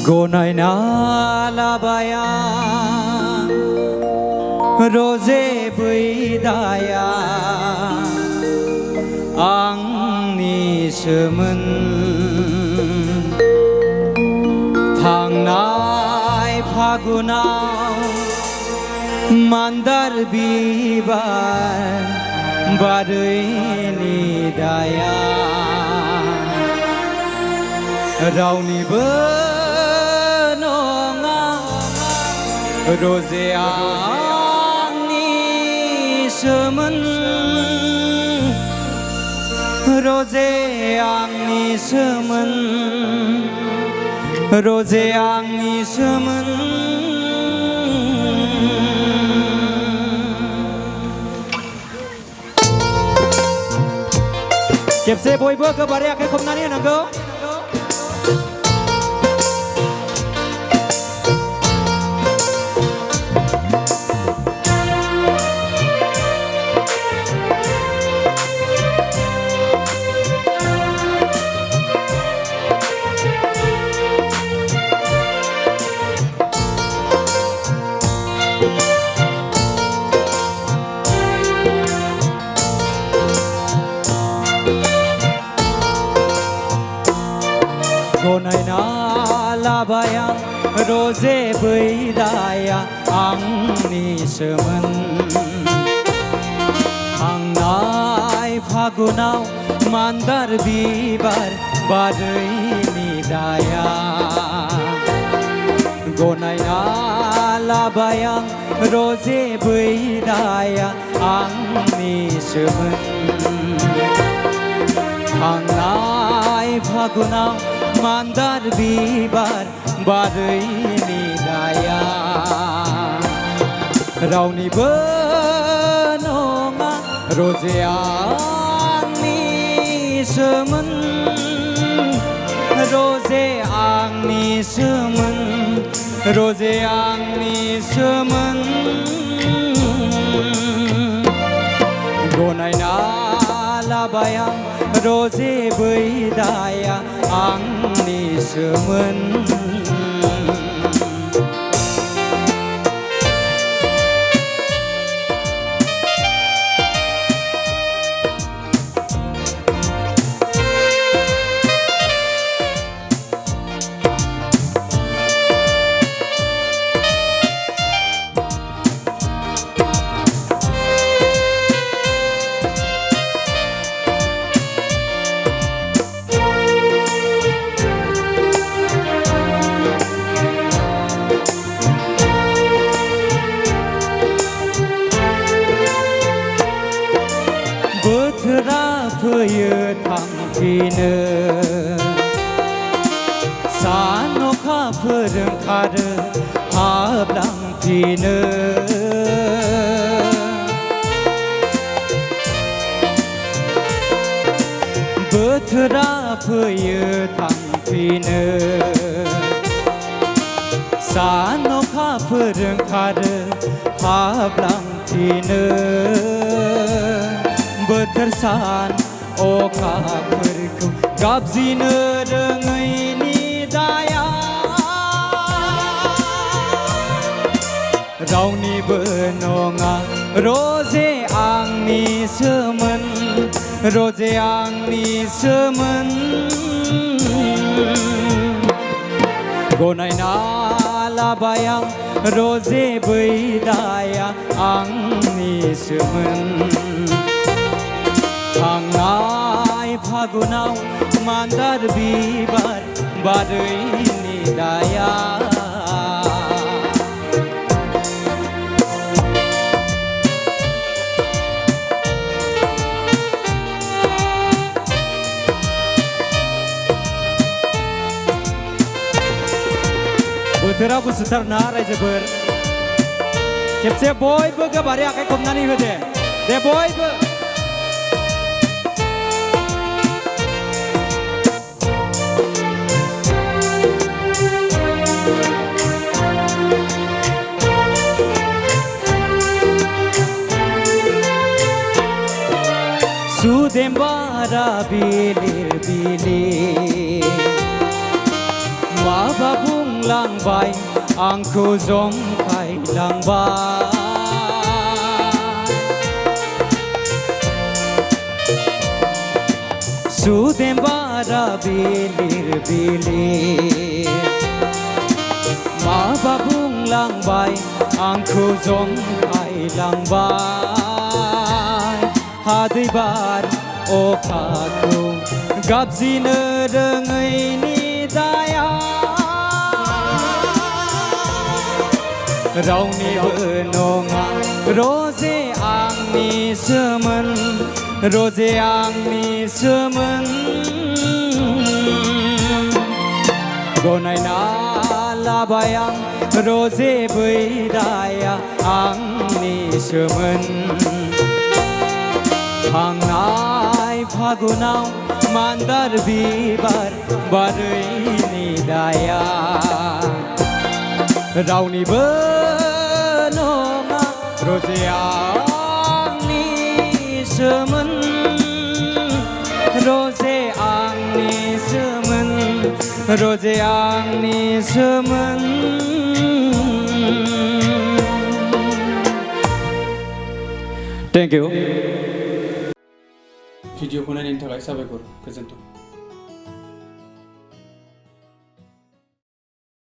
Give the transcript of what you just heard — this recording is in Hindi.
गनायना लाबाया रोजे बैदाया आंनिसोमोन थांनाय फागुनाव मान्दार बिबार बारैनि दाया रावनिबो नङा रोजे आंनिसोमोन रोजे आंनिसोमोन रोजे आंनिसोमोन खेबसे बयबो गोबारै आखाइ खबनानै होनांगौ। गनायना लाबाया रोजे बैदाया आंनिसोमोन थांनाय फागुनाव मान्दार बिबार बारैनि दाया गनायना लाबाया रोजे बैदाया आंनिसोमोन थांनाय फागुनाव मान्दार बिबार बारैनि दाया रावनिबो नङा रोजे आंनिसोमोन रोजे आंनिसोमोन रोजे आंनिसोमोन गनायना लाबाया रोजे बैदाया आंनिसोमोन बोथोरा फैयो थांफिनो सान अखाफोर ओंखारो हाबलांफिनो बोथोरा फैयो थांफिनो सान अखाफोर ओंखारो हाबलांफिनो बोथोर सान अखाफोरखौ गाबज्रिनो रोङैनि दाया रावनिबो नङा रोजे आंनिसोमोन रोजे आंनिसोमोन गनायना लाबाया रोजे बैदाया आंनिसोमोन थांनाय फागुनाव मान्दार बिबार बारैनि दाया बोथोरा गुसुथारना रायजोफोर खेबसे बयबो गोबारै आखाइ खबनानै होदे दे बयबो सुदेम बारा बिलिर बिलिर माबा बुंलांबाय आंखौ जंखायलांबाय सुदेम बारा बिलिर बिलिर माबा बुंलांबाय आंखौ जंखायलांबाय हादै बार अखाखौ गाबजिनो रोङैनि दाया रावनिबो नङा रजे आंनिसोमोन रजे आंनिसोमोन गनायना लाबाय आं रजे बैराया आंनिसोमोन थांनाय फागुनाव मान्दार बिबार बारैनि दाया रावनिबो नङा रजे आंनिसोमोन रजे आंनिसोमोन रजे आंनिसोमोन थेंक इउ भिडिअखौ नायनायनि थाखाय साबायखर गोजोन्थों।